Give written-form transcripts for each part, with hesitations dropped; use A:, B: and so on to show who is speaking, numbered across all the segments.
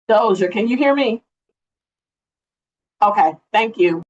A: Dozier, can you hear me? Okay, thank you.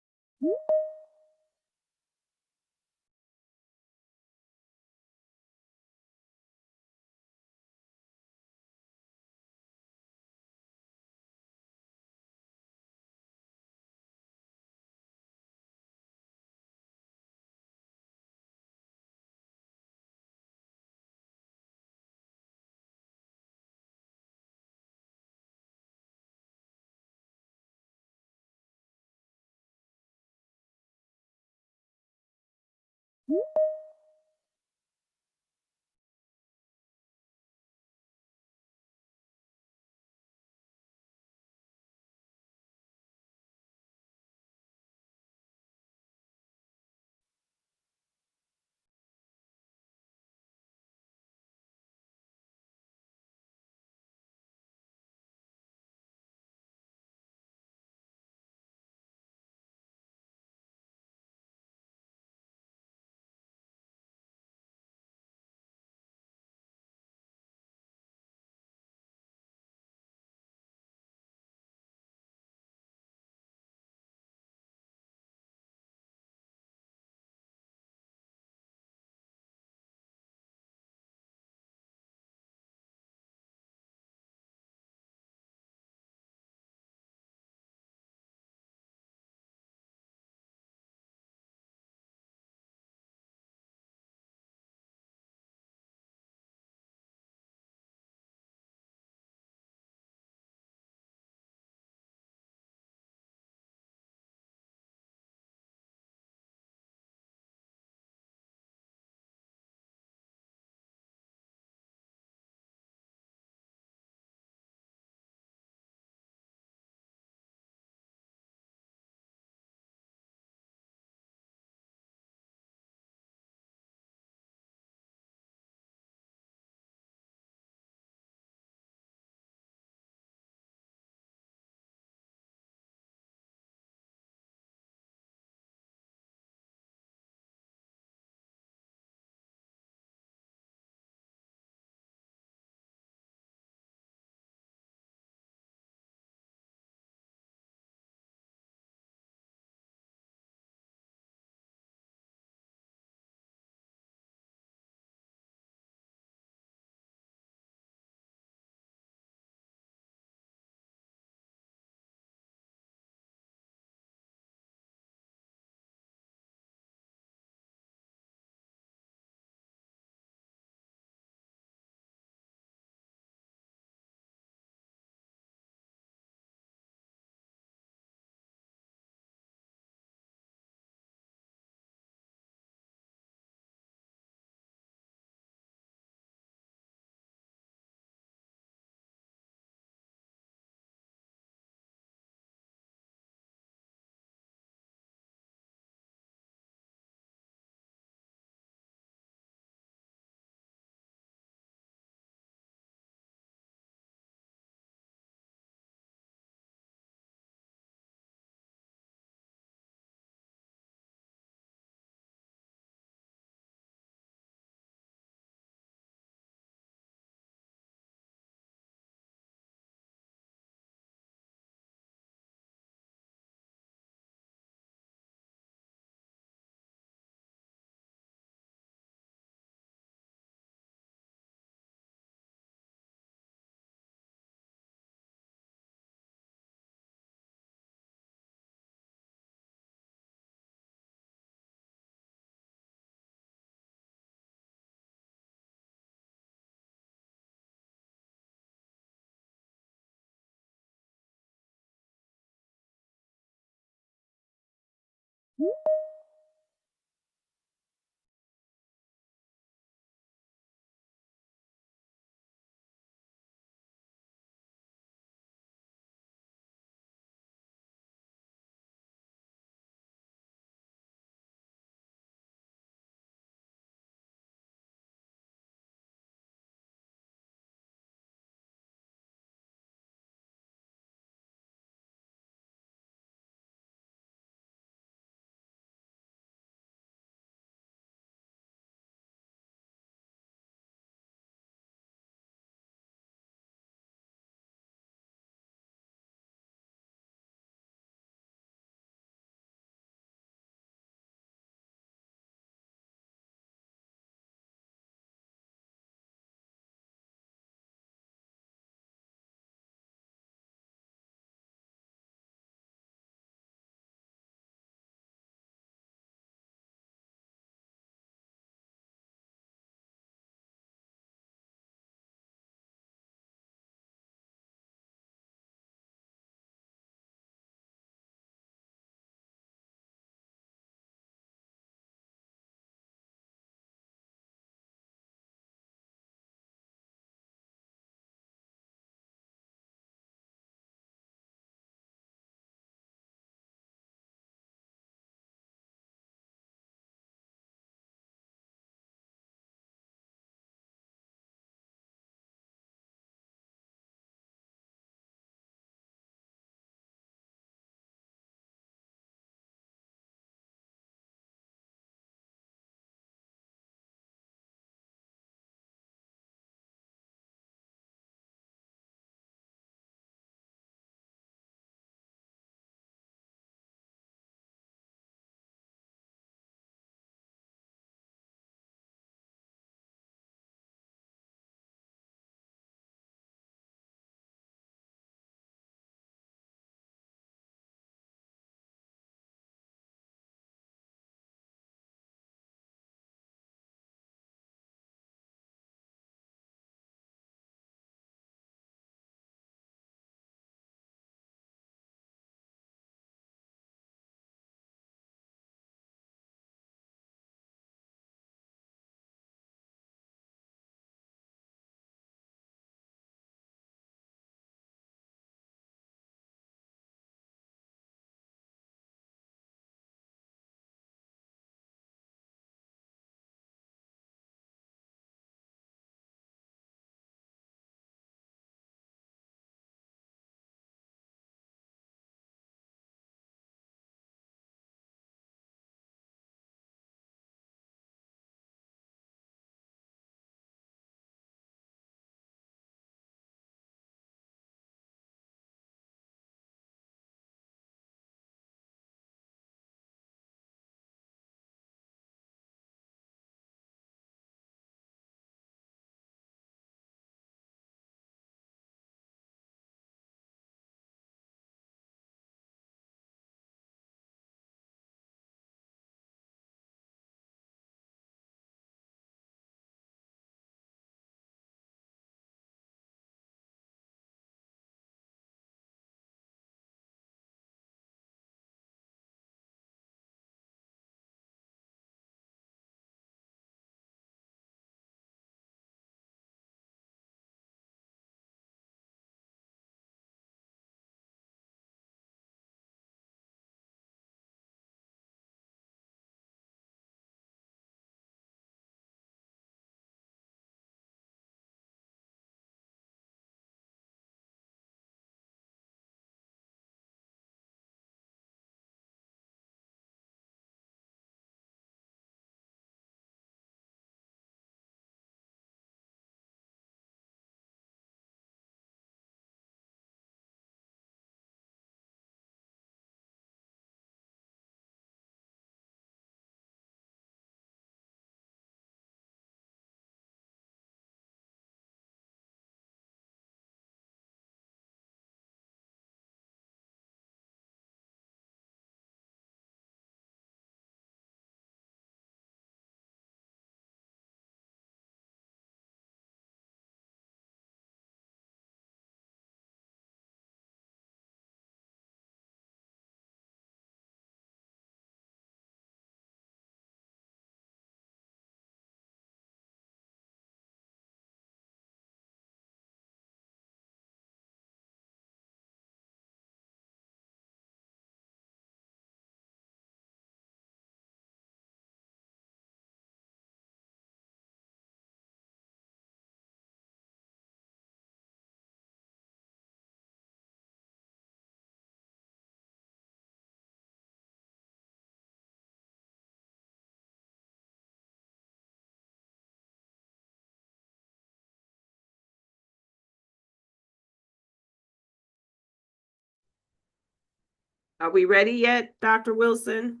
B: Are we ready yet, Dr. Wilson?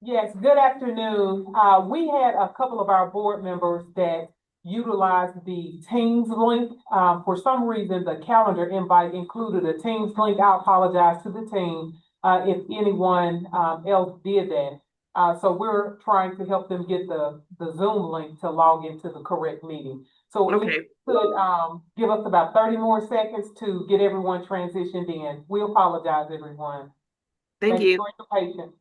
C: Yes, good afternoon. We had a couple of our board members that utilized the Teams link. For some reason, the calendar invite included a Teams link. I apologize to the team if anyone else did that. So we're trying to help them get the Zoom link to log into the correct meeting. So if
B: Okay,
C: you could give us about 30 more seconds to get everyone transitioned in. We apologize, everyone.
B: thank you.
C: For your patience.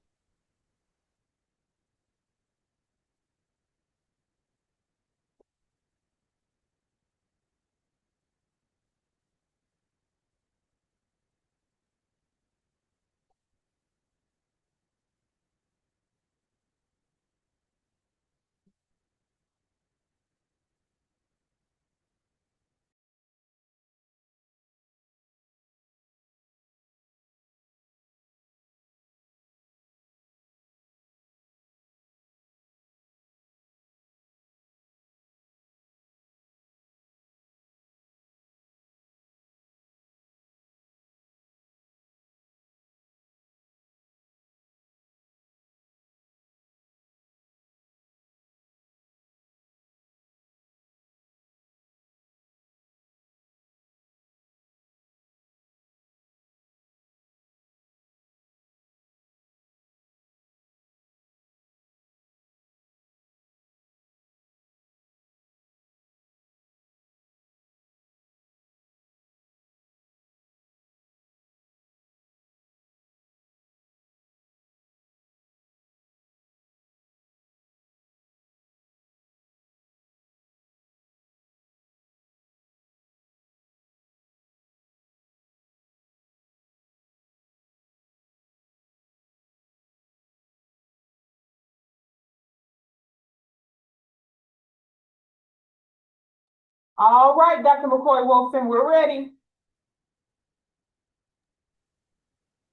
C: All right, Dr. McCoy-Wilson, we're ready.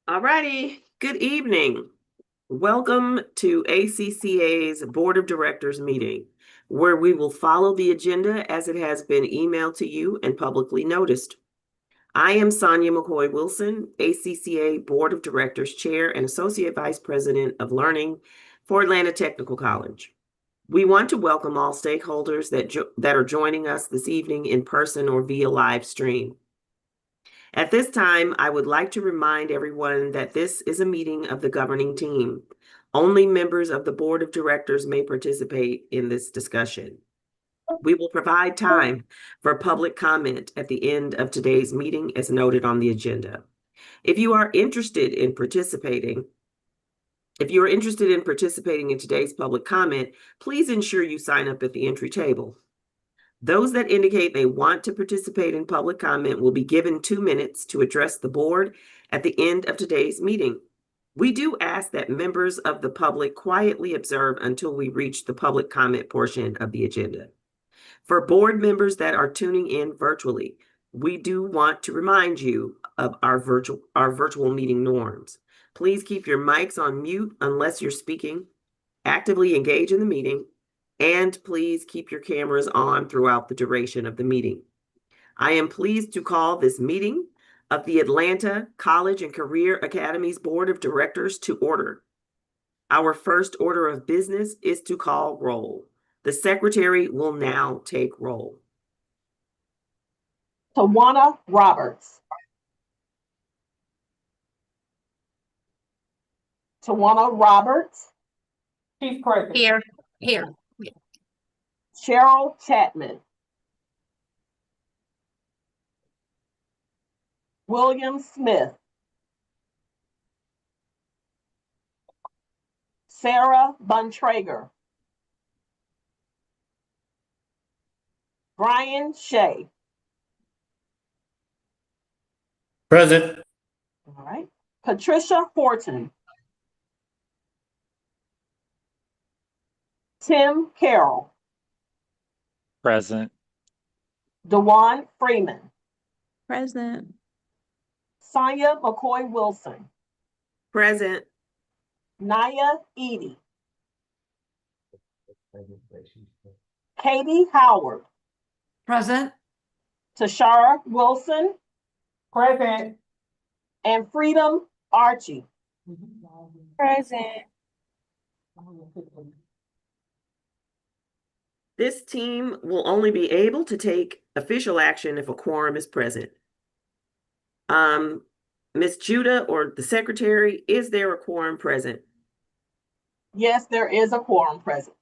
B: All righty, good evening. Welcome to ACCA's Board of Directors meeting, where we will follow the agenda as it has been emailed to you and publicly noticed. I am Sonia McCoy Wilson, ACCA Board of Directors Chair and Associate Vice President of Learning for Atlanta Technical College. We want to welcome all stakeholders that are joining us this evening in person or via live stream. At this time, I would like to remind everyone that this is a meeting of the governing team. Only members of the Board of Directors may participate in this discussion. We will provide time for public comment at the end of today's meeting as noted on the agenda. If you are interested in participating in today's public comment, please ensure you sign up at the entry table. Those that indicate they want to participate in public comment will be given 2 minutes to address the board at the end of today's meeting. We do ask that members of the public quietly observe until we reach the public comment portion of the agenda. For board members that are tuning in virtually, we do want to remind you of our virtual meeting norms. Please keep your mics on mute unless you're speaking. Actively engage in the meeting, and please keep your cameras on throughout the duration of the meeting. I am pleased to call this meeting of the Atlanta College and Career Academies Board of Directors to order. Our first order of business is to call roll. The secretary will now take roll.
A: Tawana Roberts. Tawana Roberts.
C: She's present.
D: Here.
A: Cheryl Chapman. William Smith. Sarah Buntrager. Brian Shea.
E: Present.
A: All right. Patricia Horton. Tim Carroll.
E: Present.
A: DeJuan Freeman.
D: Present.
A: Sonia McCoy Wilson.
B: Present.
A: Naya Edie. Katie Howard.
D: Present.
A: Tashara Wilson,
C: Present.
A: and Freedom Archie.
D: Present.
B: This team will only be able to take official action if a quorum is present. Ms. Judah or the secretary, is there a quorum present?
A: Yes, there is a quorum present.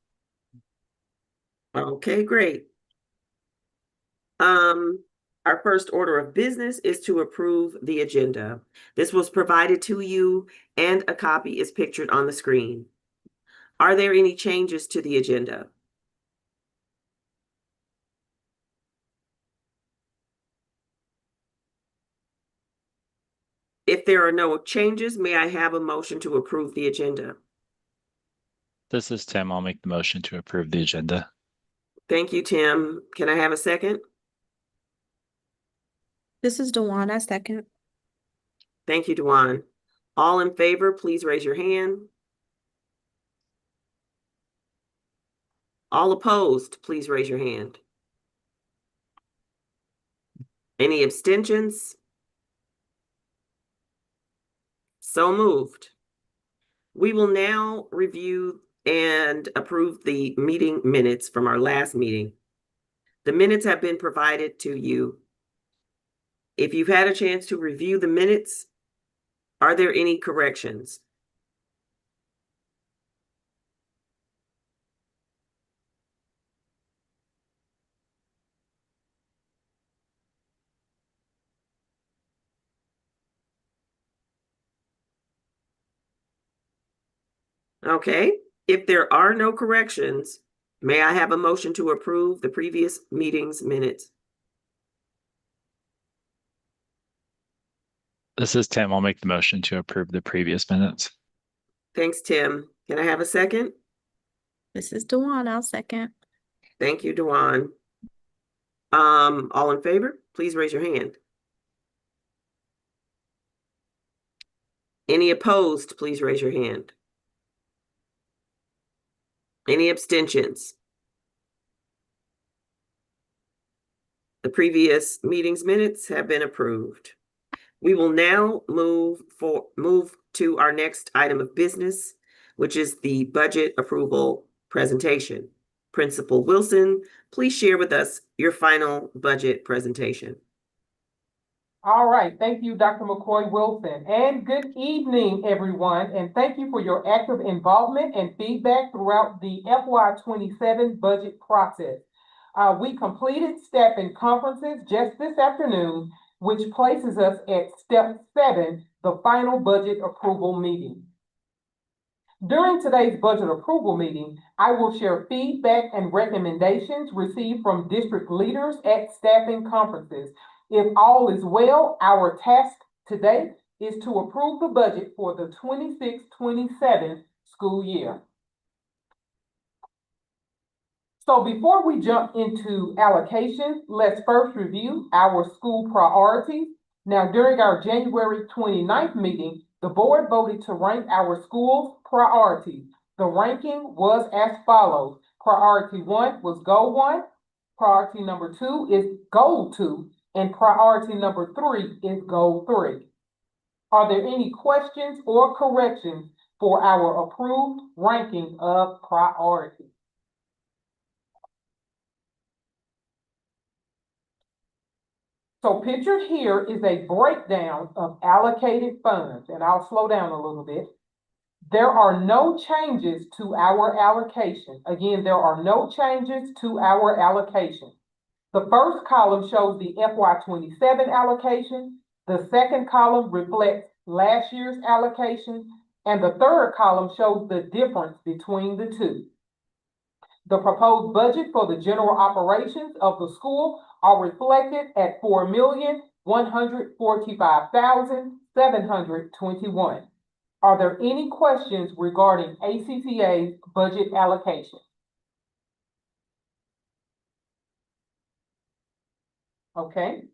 B: Okay, great. Our first order of business is to approve the agenda. This was provided to you and a copy is pictured on the screen. Are there any changes to the agenda? If there are no changes, may I have a motion to approve the agenda?
E: This is Tim. I'll make the motion to approve the agenda.
B: Thank you, Tim. Can I have a second?
D: This is Dewan, I second.
B: Thank you, Dewan. All in favor, please raise your hand. All opposed, please raise your hand. Any abstentions? So moved. We will now review and approve the meeting minutes from our last meeting. The minutes have been provided to you. If you've had a chance to review the minutes, are there any corrections? Okay, if there are no corrections, may I have a motion to approve the previous meeting's minutes?
E: This is Tim. I'll make the motion to approve the previous minutes.
B: Thanks, Tim. Can I have a second?
D: This is Dewan, I'll second.
B: Thank you, Dewan. All in favor, please raise your hand. Any opposed, please raise your hand. Any abstentions? The previous meeting's minutes have been approved. We will now move to our next item of business, which is the budget approval presentation. Principal Wilson, please share with us your final budget presentation.
C: All right, thank you, Dr. McCoy Wilson, and good evening, everyone, and thank you for your active involvement and feedback throughout the FY27 budget process. We completed staffing conferences just this afternoon, which places us at step 7, the final budget approval meeting. During today's budget approval meeting, I will share feedback and recommendations received from district leaders at staffing conferences. If all is well, our task today is to approve the budget for the 26-27 school year. So before we jump into allocations, let's first review our school priorities. Now, during our January 29th meeting, the board voted to rank our school's priorities. The ranking was as follows. Priority 1 was Goal 1, priority number 2 is Goal 2, and priority number 3 is Goal 3. Are there any questions or corrections for our approved ranking of priorities? So pictured here is a breakdown of allocated funds, and I'll slow down a little bit. There are no changes to our allocation. Again, there are no changes to our allocation. The first column shows the FY27 allocation. The second column reflects last year's allocation, and the third column shows the difference between the two. The proposed budget for the general operations of the school are reflected at $4,145,721. Are there any questions regarding ACCA's budget allocation? Okay,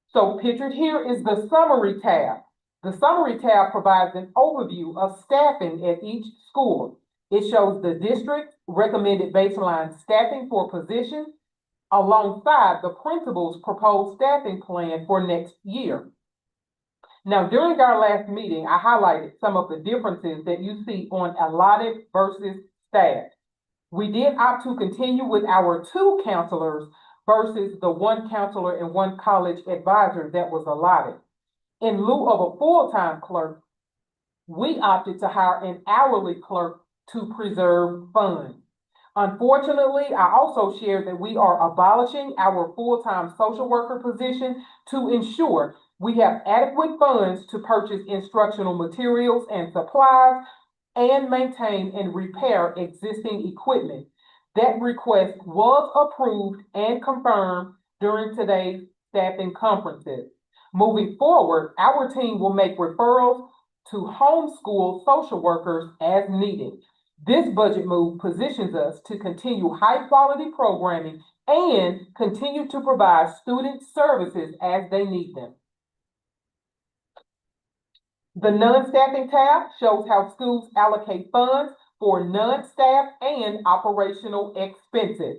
C: so pictured here is the summary tab. The summary tab provides an overview of staffing at each school. It shows the district recommended baseline staffing for positions, alongside the principal's proposed staffing plan for next year. Now, during our last meeting, I highlighted some of the differences that you see on allotted versus staff. We did opt to continue with our 2 counselors versus the 1 counselor and 1 college advisor that was allotted. In lieu of a full-time clerk, we opted to hire an hourly clerk to preserve funds. Unfortunately, I also shared that we are abolishing our full-time social worker position to ensure we have adequate funds to purchase instructional materials and supplies and maintain and repair existing equipment. That request was approved and confirmed during today's staffing conferences. Moving forward, our team will make referrals to homeschool social workers as needed. This budget move positions us to continue high-quality programming and continue to provide student services as they need them. The non-staffing tab shows how schools allocate funds for non-staff and operational expenses.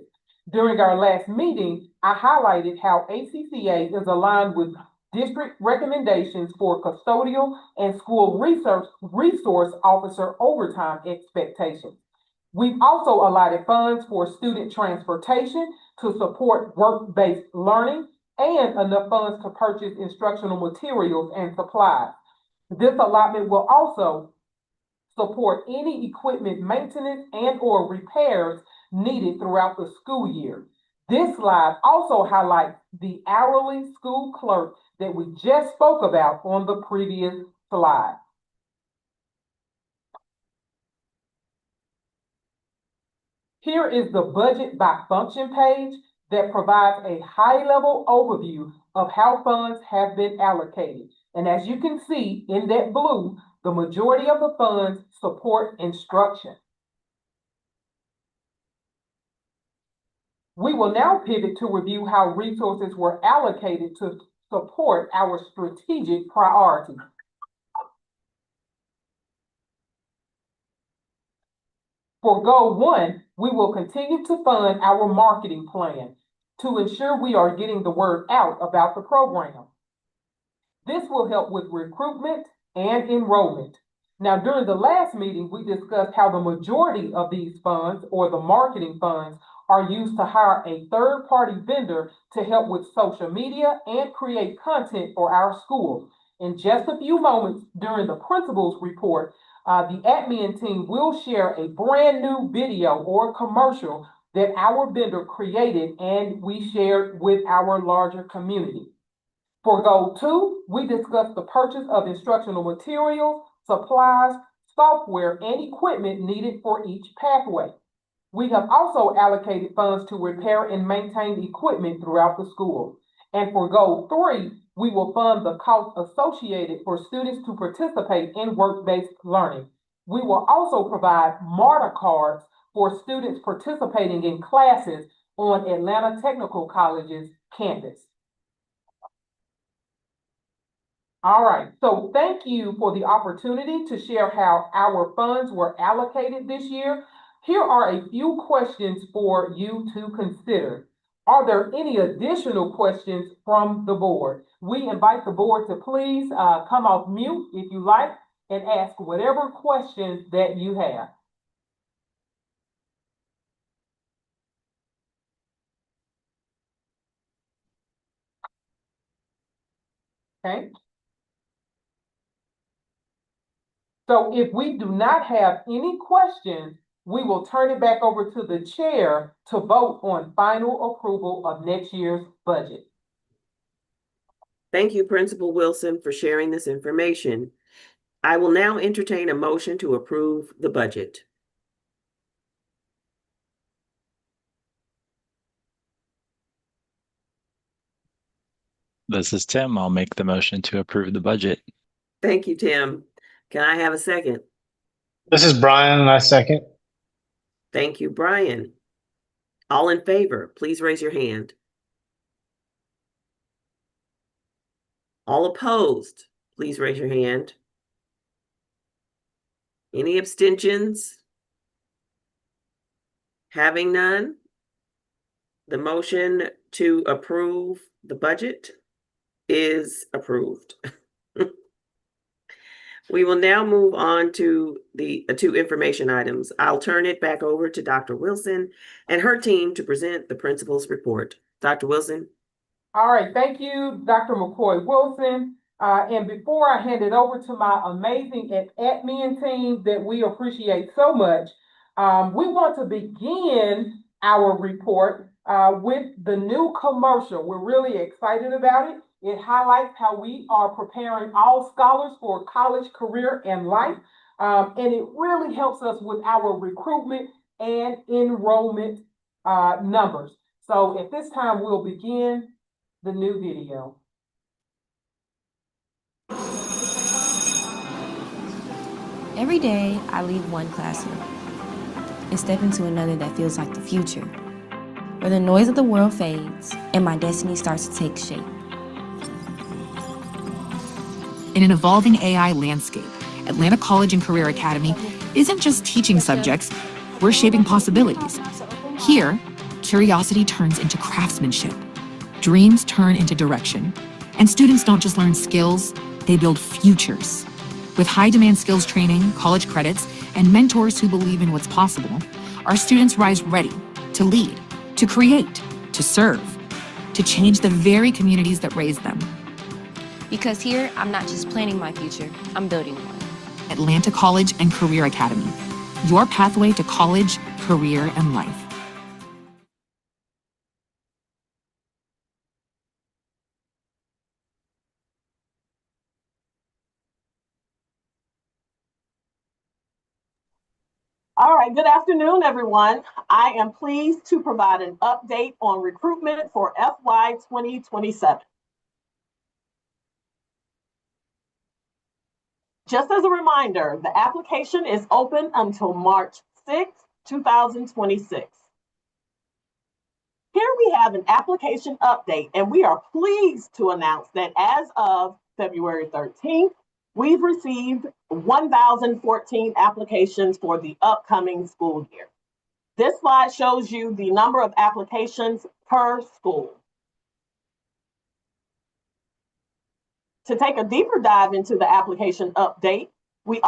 C: During our last meeting, I highlighted how ACCA is aligned with district recommendations for custodial and school resource officer overtime expectations. We've also allotted funds for student transportation to support work-based learning and enough funds to purchase instructional materials and supplies. This allotment will also support any equipment maintenance and/or repairs needed throughout the school year. This slide also highlights the hourly school clerk that we just spoke about on the previous slide. Here is the budget by function page that provides a high-level overview of how funds have been allocated. And as you can see in that blue, the majority of the funds support instruction. We will now pivot to review how resources were allocated to support our strategic priorities. For Goal 1, we will continue to fund our marketing plan to ensure we are getting the word out about the program. This will help with recruitment and enrollment. Now, during the last meeting, we discussed how the majority of these funds, or the marketing funds, are used to hire a third-party vendor to help with social media and create content for our schools. In just a few moments during the principal's report, the admin team will share a brand new video or commercial that our vendor created and we shared with our larger community. For Goal 2, we discussed the purchase of instructional materials, supplies, software, and equipment needed for each pathway. We have also allocated funds to repair and maintain equipment throughout the school. And for Goal 3, we will fund the costs associated for students to participate in work-based learning. We will also provide MARTA cards for students participating in classes on Atlanta Technical College's campus. All right, so thank you for the opportunity to share how our funds were allocated this year. Here are a few questions for you to consider. Are there any additional questions from the board? We invite the board to please come off mute if you like and ask whatever questions that you have. Okay. So if we do not have any questions, we will turn it back over to the chair to vote on final approval of next year's budget.
B: Thank you, Principal Wilson, for sharing this information. I will now entertain a motion to approve the budget.
E: This is Tim. I'll make the motion to approve the budget.
B: Thank you, Tim. Can I have a second?
F: This is Brian, and I second.
B: Thank you, Brian. All in favor, please raise your hand. All opposed, please raise your hand. Any abstentions? Having none, The motion to approve the budget is approved. We will now move on to the two information items. I'll turn it back over to Dr. Wilson and her team to present the principal's report. Dr. Wilson?
C: All right, thank you, Dr. McCoy Wilson. And before I hand it over to my amazing admin team that we appreciate so much, we want to begin our report with the new commercial. We're really excited about it. It highlights how we are preparing all scholars for college, career, and life. And it really helps us with our recruitment and enrollment numbers. So at this time, we'll begin the new video.
G: Every day, I leave one classroom and step into another that feels like the future, where the noise of the world fades and my destiny starts to take shape.
H: In an evolving AI landscape, Atlanta College and Career Academy isn't just teaching subjects, we're shaping possibilities. Here, curiosity turns into craftsmanship, dreams turn into direction, and students don't just learn skills, they build futures. With high-demand skills training, college credits, and mentors who believe in what's possible, our students rise ready to lead, to create, to serve, to change the very communities that raise them.
G: Because here, I'm not just planning my future, I'm building one.
H: Atlanta College and Career Academy, your pathway to college, career, and life.
A: All right, good afternoon, everyone. I am pleased to provide an update on recruitment for FY 2027. Just as a reminder, the application is open until March 6, 2026. Here we have an application update, and we are pleased to announce that as of February 13th, we've received 1,014 applications for the upcoming school year. This slide shows you the number of applications per school. To take a deeper dive into the application update, we've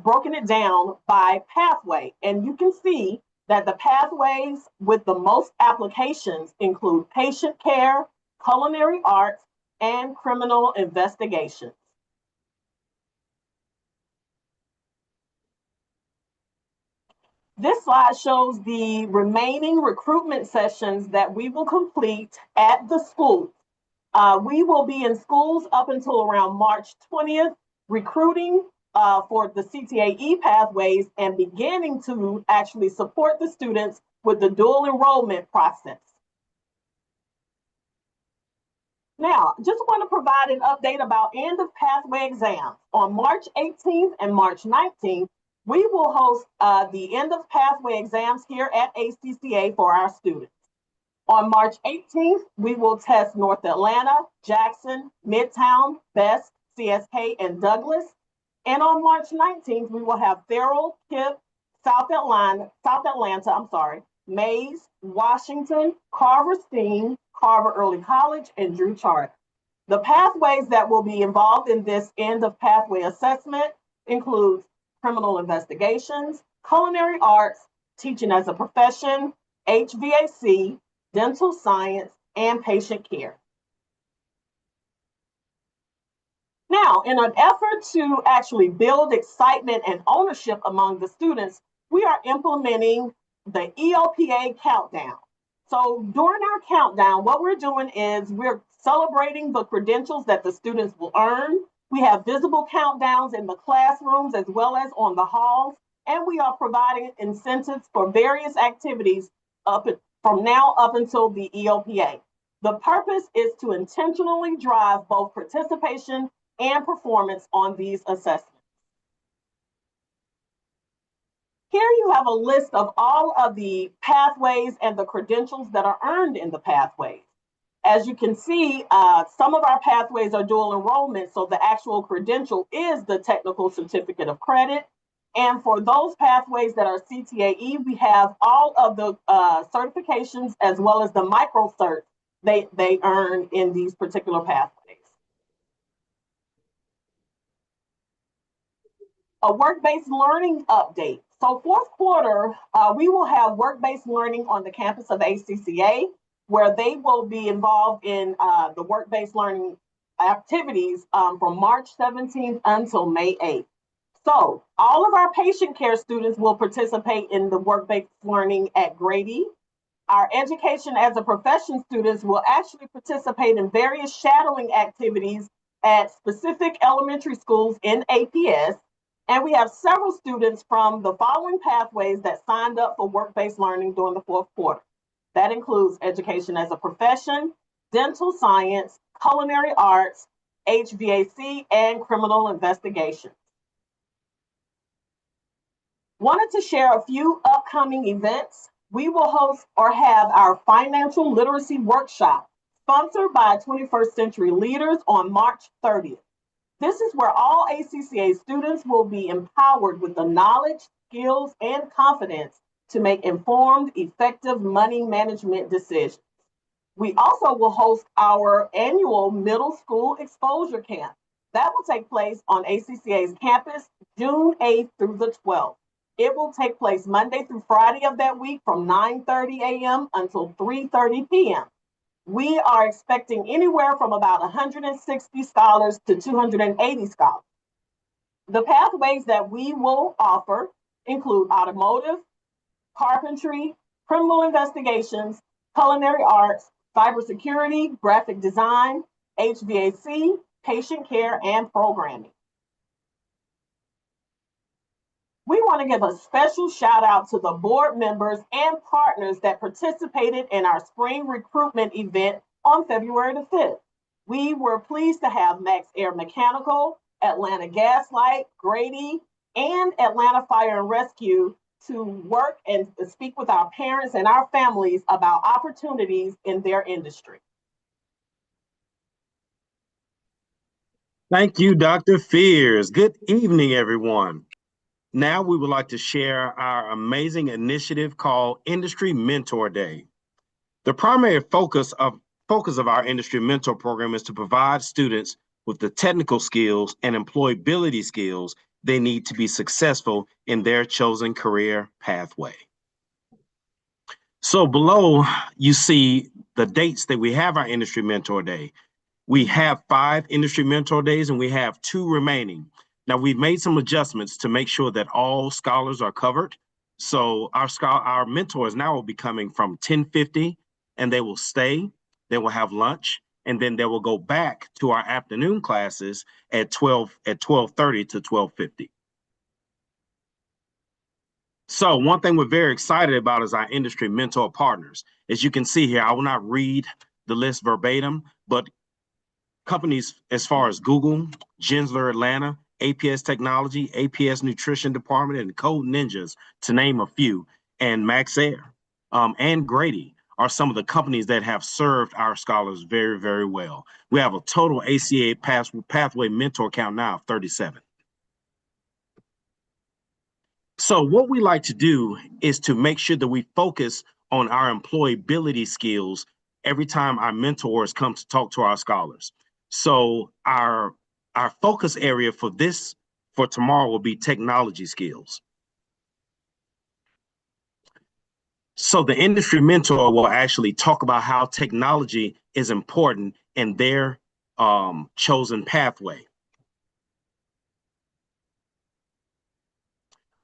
A: broken it down by pathway, and you can see that the pathways with the most applications include patient care, culinary arts, and criminal investigations. This slide shows the remaining recruitment sessions that we will complete at the schools. We will be in schools up until around March 20th, recruiting for the CTAE pathways and beginning to actually support the students with the dual enrollment process. Now, just want to provide an update about end of pathway exams. On March 18th and March 19th, we will host the end of pathway exams here at ACCA for our students. On March 18th, we will test North Atlanta, Jackson, Midtown, Best, CSK, and Douglas. And on March 19th, we will have Farrell, KIPP, South Atlanta, Mays, Washington, Carver-Stein, Carver Early College, and Drew Charter. The pathways that will be involved in this end of pathway assessment includes criminal investigations, culinary arts, teaching as a profession, HVAC, dental science, and patient care. Now, in an effort to actually build excitement and ownership among the students, we are implementing the ELPA countdown. So during our countdown, what we're doing is we're celebrating the credentials that the students will earn. We have visible countdowns in the classrooms as well as on the halls, and we are providing incentives for various activities from now up until the ELPA. The purpose is to intentionally drive both participation and performance on these assessments. Here you have a list of all of the pathways and the credentials that are earned in the pathways. As you can see, some of our pathways are dual enrollment, so the actual credential is the technical certificate of credit. And for those pathways that are CTAE, we have all of the certifications as well as the micro certs they earn in these particular pathways. A work-based learning update. So fourth quarter, we will have work-based learning on the campus of ACCA, where they will be involved in the work-based learning activities from March 17th until May 8th. So all of our patient care students will participate in the work-based learning at Grady. Our education as a profession students will actually participate in various shadowing activities at specific elementary schools in APS. And we have several students from the following pathways that signed up for work-based learning during the fourth quarter. That includes education as a profession, dental science, culinary arts, HVAC, and criminal investigation. Wanted to share a few upcoming events. We will host or have our financial literacy workshop sponsored by 21st Century Leaders on March 30th. This is where all ACCA students will be empowered with the knowledge, skills, and confidence to make informed, effective money management decisions. We also will host our annual middle school exposure camp. That will take place on ACCA's campus June 8th through the 12th. It will take place Monday through Friday of that week from 9:30 a.m. until 3:30 p.m. We are expecting anywhere from about 160 scholars to 280 scholars. The pathways that we will offer include automotive, carpentry, criminal investigations, culinary arts, cybersecurity, graphic design, HVAC, patient care, and programming. We want to give a special shout out to the board members and partners that participated in our spring recruitment event on February the 5th. We were pleased to have Max Air Mechanical, Atlanta Gaslight, Grady, and Atlanta Fire and Rescue to work and speak with our parents and our families about opportunities in their industry.
I: Thank you, Dr. Fears. Good evening, everyone. Now we would like to share our amazing initiative called Industry Mentor Day. The primary focus of our Industry Mentor program is to provide students with the technical skills and employability skills they need to be successful in their chosen career pathway. So below, you see the dates that we have our Industry Mentor Day. We have 5 Industry Mentor Days and we have 2 remaining. Now, we've made some adjustments to make sure that all scholars are covered. So our mentors now will be coming from 10:50 and they will stay, they will have lunch, and then they will go back to our afternoon classes at 12:30 to 12:50. So one thing we're very excited about is our industry mentor partners. As you can see here, I will not read the list verbatim, but companies as far as Google, Gensler Atlanta, APS Technology, APS Nutrition Department, and Code Ninjas, to name a few, and Max Air and Grady are some of the companies that have served our scholars very, very well. We have a total ACA pathway mentor count now of 37. So what we like to do is to make sure that we focus on our employability skills every time our mentors come to talk to our scholars. So our focus area for tomorrow will be technology skills. So the industry mentor will actually talk about how technology is important in their chosen pathway.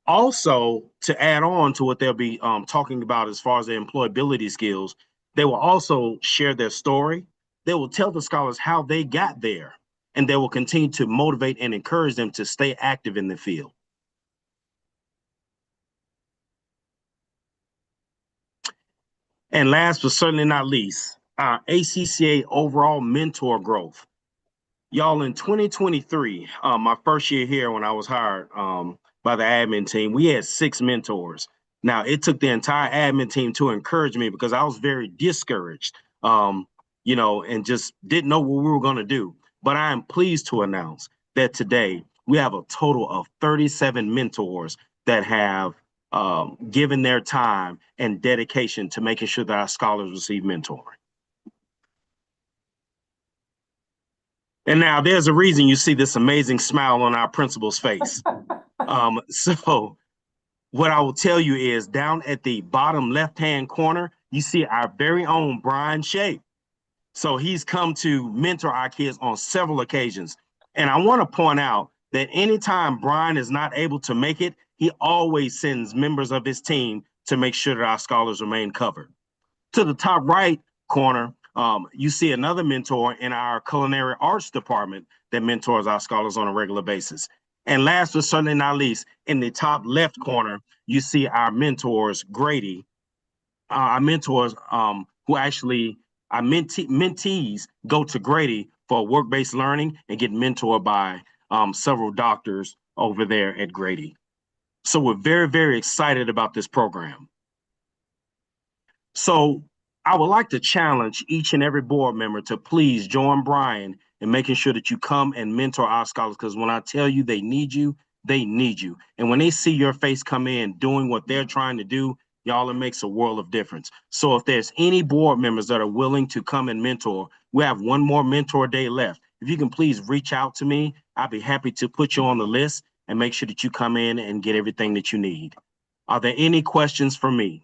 I: Also, to add on to what they'll be talking about as far as their employability skills, they will also share their story. They will tell the scholars how they got there, and they will continue to motivate and encourage them to stay active in the field. And last but certainly not least, our ACCA overall mentor growth. Y'all, in 2023, my first year here when I was hired by the admin team, we had 6 mentors. Now, it took the entire admin team to encourage me because I was very discouraged, and just didn't know what we were going to do. But I am pleased to announce that today we have a total of 37 mentors that have given their time and dedication to making sure that our scholars receive mentoring. And now there's a reason you see this amazing smile on our principal's face. So what I will tell you is down at the bottom left-hand corner, you see our very own Brian Shea. So he's come to mentor our kids on several occasions. And I want to point out that anytime Brian is not able to make it, he always sends members of his team to make sure that our scholars remain covered. To the top right corner, you see another mentor in our culinary arts department that mentors our scholars on a regular basis. And last but certainly not least, in the top left corner, you see our mentors, Grady, our mentors who actually, our mentees go to Grady for work-based learning and get mentored by several doctors over there at Grady. So we're very, very excited about this program. So I would like to challenge each and every board member to please join Brian in making sure that you come and mentor our scholars, because when I tell you they need you, they need you. And when they see your face come in doing what they're trying to do, y'all, it makes a world of difference. So if there's any board members that are willing to come and mentor, we have one more mentor day left. If you can please reach out to me, I'd be happy to put you on the list and make sure that you come in and get everything that you need. Are there any questions for me?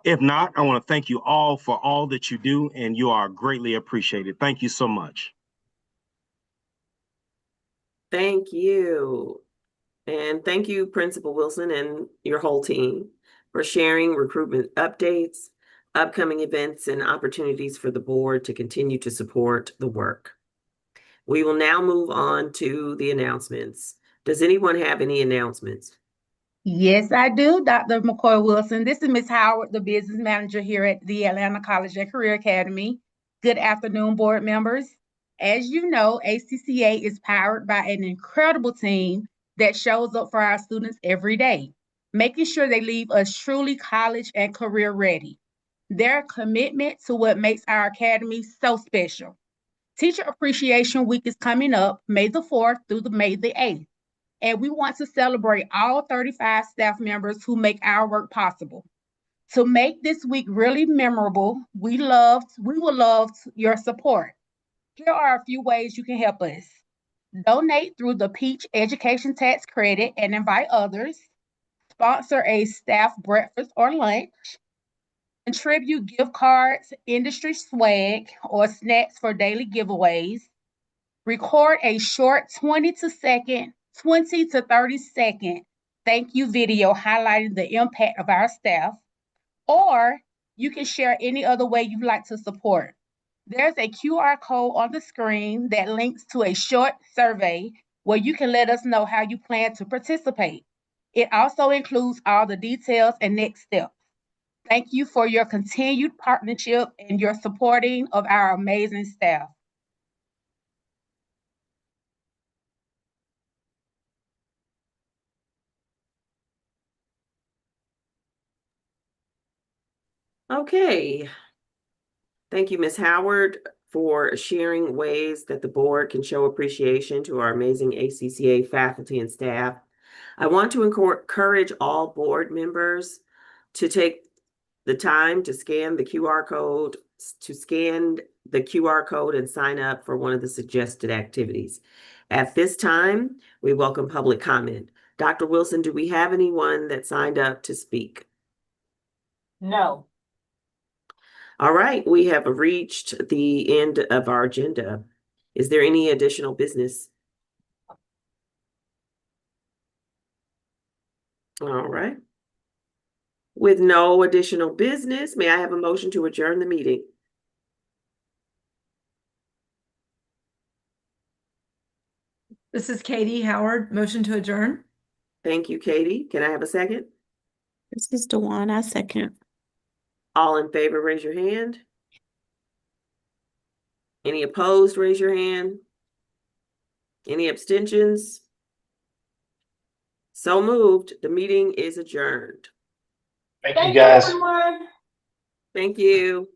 I: If not, I want to thank you all for all that you do, and you are greatly appreciated. Thank you so much.
B: Thank you. And thank you, Principal Wilson and your whole team for sharing recruitment updates, upcoming events, and opportunities for the board to continue to support the work. We will now move on to the announcements. Does anyone have any announcements?
J: Yes, I do, Dr. McCoy Wilson. This is Ms. Howard, the business manager here at the Atlanta College and Career Academy. Good afternoon, board members. As you know, ACCA is powered by an incredible team that shows up for our students every day, making sure they leave us truly college and career ready. Their commitment to what makes our academy so special. Teacher Appreciation Week is coming up May the 4th through May the 8th. And we want to celebrate all 35 staff members who make our work possible. To make this week really memorable, we would love your support. Here are a few ways you can help us. Donate through the Peach Education Tax Credit and invite others. Sponsor a staff breakfast or lunch. Contribute gift cards, industry swag, or snacks for daily giveaways. Record a short 20 to 30 second thank you video highlighting the impact of our staff, or you can share any other way you'd like to support. There's a QR code on the screen that links to a short survey where you can let us know how you plan to participate. It also includes all the details and next steps. Thank you for your continued partnership and your supporting of our amazing staff.
B: Okay. Thank you, Ms. Howard, for sharing ways that the board can show appreciation to our amazing ACCA faculty and staff. I want to encourage all board members to take the time to scan the QR code, and sign up for one of the suggested activities. At this time, we welcome public comment. Dr. Wilson, do we have anyone that signed up to speak?
C: No.
B: All right, we have reached the end of our agenda. Is there any additional business? All right. With no additional business, may I have a motion to adjourn the meeting?
K: This is Katie Howard. Motion to adjourn.
B: Thank you, Katie. Can I have a second?
D: This is Dewan, I second.
B: All in favor, raise your hand. Any opposed, raise your hand. Any abstentions? So moved. The meeting is adjourned.
F: Thank you, guys.
C: Everyone.
B: Thank you.